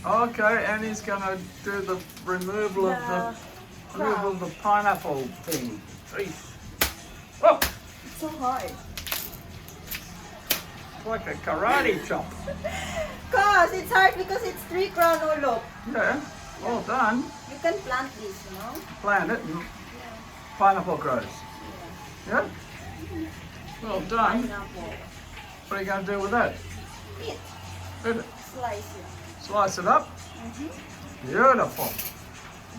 Okay, Annie's going to do the removal of the pineapple thing. Oh, It's so hard. it's like a karate chop. Cause it's hard because it's 3 crown. Oh look. Yeah, well done. You can plant this, you know. Plant it and pineapple grows. Yeah? Well done. Pineapple. What are you going to do with that? Eat. Eat it. Slice it. Slice it up. Beautiful.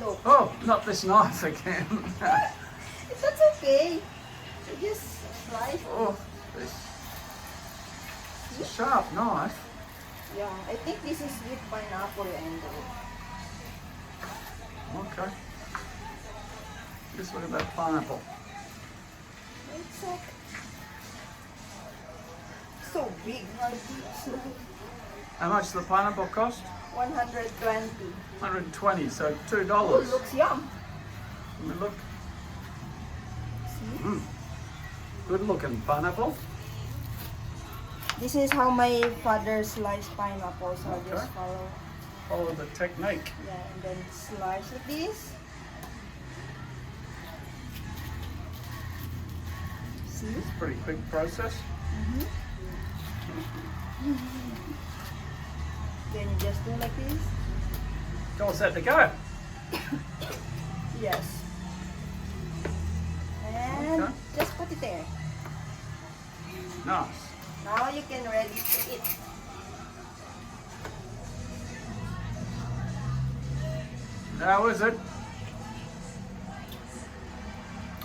Look. Oh, not this knife again. That's okay. You just slice it. Oh, it's a sharp knife. Yeah, I think this is with pineapple and Okay. Just look at that pineapple. it's so big. How much the pineapple cost? 120. 120, so $2. Oh, looks yum. Let me look. See? Good looking pineapple. This is how my father sliced pineapple, so I'll Okay. just follow. Follow the technique. Yeah, and then slice like this. See? It's a pretty quick process. Then you just do like this. All set to go. Yes. And Okay. just put it there. Nice. Now you can ready to eat. How is it?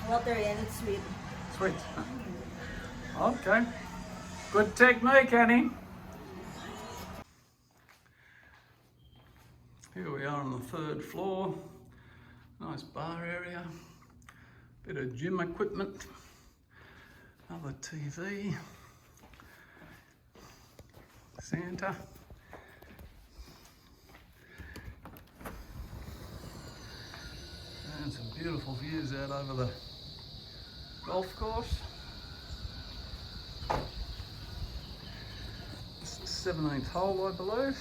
Watery and it's sweet. Sweet. Okay. Good technique, Annie. Here we are on the 3rd floor. Nice bar area. Bit of gym equipment. Another TV. Santa. And some beautiful views out over the golf course. It's the 17th hole, I believe.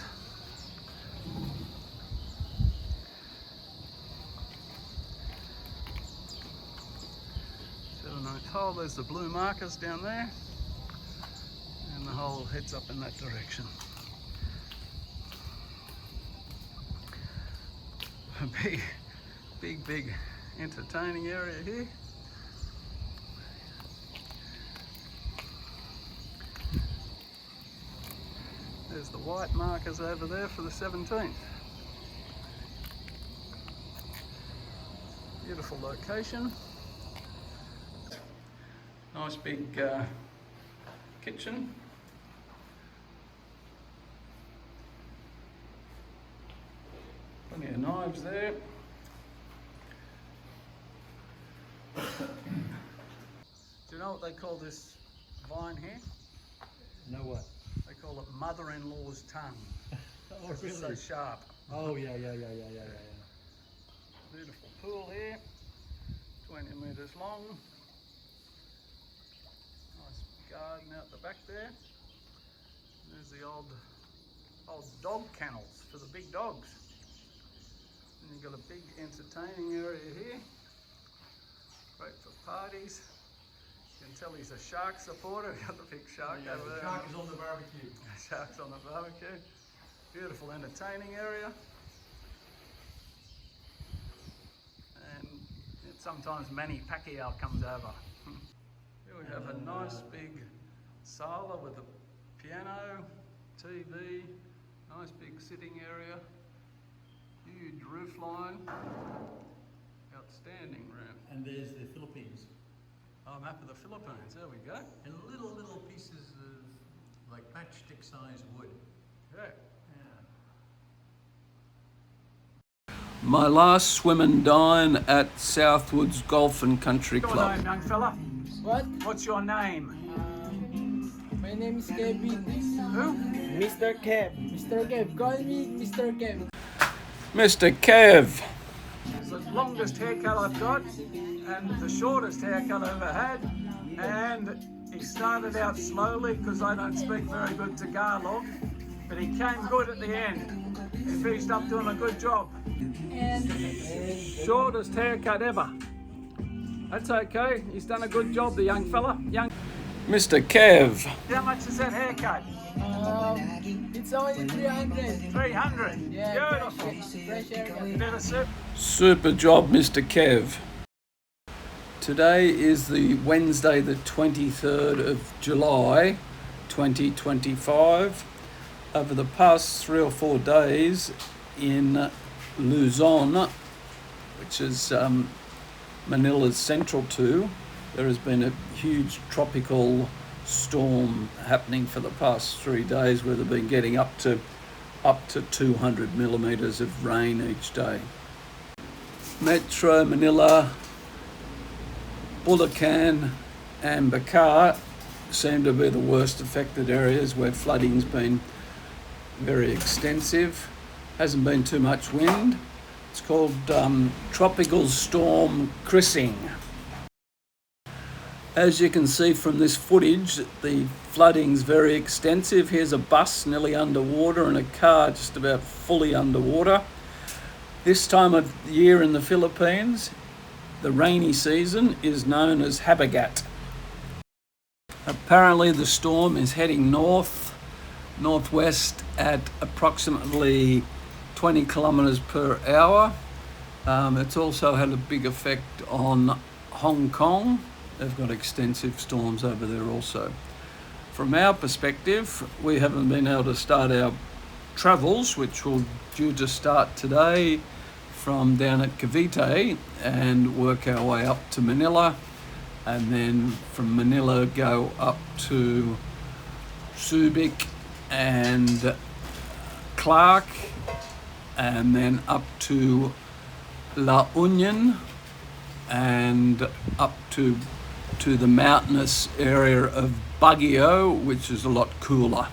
Hole, there's the blue markers down there, and the hole heads up in that direction. A big entertaining area here. There's the white markers over there for the 17th. Beautiful location. Nice big kitchen. Plenty of knives there. Do you know what they call this vine here? No what? They call it mother-in-law's tongue. Oh, It's really? so sharp. Oh, yeah. Beautiful pool here, 20 metres long. Nice garden out the back there. There's the old dog kennels for the big dogs. And you've got a big entertaining area here. Great for parties. You can tell he's a shark supporter. We've got the big shark over there. Shark is on the barbecue. Sharks on the barbecue. Beautiful entertaining area. And sometimes Manny Pacquiao comes over. Here we have a nice big sala with a piano, TV, nice big sitting area, huge roof line, outstanding room. And there's the Philippines. Oh, map of the Philippines, there we go. And little pieces of like matchstick size wood. Yeah. Yeah. My last swim and dine at Southwoods Golf and Country What's Club. your name, young fella? What? What's your name? My name is Kevin. Who? Mr. Kev. Mr. Kev. Call me Mr. Kev. Mr. Kev. It's the longest haircut I've got and the shortest haircut I've ever had. And he started out slowly because I don't speak very good Tagalog, but he came good at the end. He finished up doing a good job. Shortest haircut ever. That's okay. He's done a good job, the young fella. Mr. Kev. How much is that haircut? It's only 300. 300. Yeah, Beautiful. fresh haircut. Super job, Mr. Kev. Today is the Wednesday, the 23rd of July, 2025. Over the past 3 or 4 days in Luzon, which is Manila's central to, there has been a huge tropical storm happening for the past 3 days, where they've been getting up to 200 millimeters of rain each day. Metro Manila, Bulacan and Bacar seem to be the worst affected areas, where flooding's been very extensive. Hasn't been too much wind. It's called Tropical Storm Chrising. As you can see from this footage, the flooding's very extensive. Here's a bus nearly underwater and a car just about fully underwater. This time of year in the Philippines, the rainy season, is known as Habagat. Apparently the storm is heading northwest at approximately 20 kilometers per hour. It's also had a big effect on Hong Kong. They've got extensive storms over there also. From our perspective, we haven't been able to start our travels, which will due to start today from down at Cavite and work our way up to Manila, and then from Manila go up to Subic and Clark, and then up to La Union and up to the mountainous area of Baguio, which is a lot cooler.